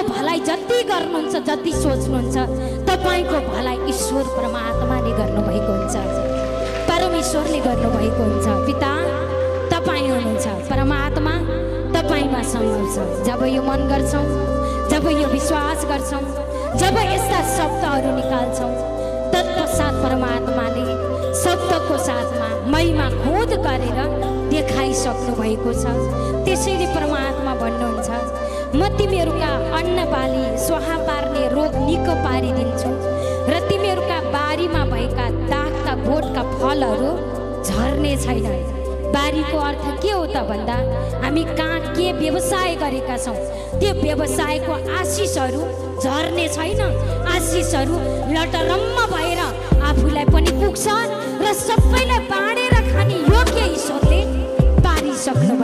भलाइ जति गर्नुहुन्छ, जति सोच्नुहुन्छ, तपाईँको भलाइ ईश्वर परमात्माले गर्नुभएको हुन्छ, परमेश्वरले गर्नुभएको हुन्छ। पिता तपाईँ हुनुहुन्छ, परमात्मा तपाईँमा सम्भव छ। जब यो मन गर्छौँ, जब यो विश्वास गर्छौँ, जब यस्ता शब्दहरू निकाल्छौँ, तत्पश्चात परमात्माले शब्दको साथमा महिमा खोद गरेर देखाइसक्नु भएको छ। त्यसैले परमात्मा भन्नुहुन्छ, म तिमीहरूका अन्नबाली स्वाहा पार्ने रोग निको पारिदिन्छु र तिमीहरूका बारीमा भएका दागका बोटका फलहरू झर्ने छैन। बारीको अर्थ के हो त भन्दा हामी कहाँ के व्यवसाय गरेका छौँ, त्यो व्यवसायको आशिषहरू झर्ने छैन। आशिषहरू लटरम्म भएर आफूलाई पनि पुग्छ र सबैलाई बाँडेर खाने योग्य ईश्वरले पारिसक्नु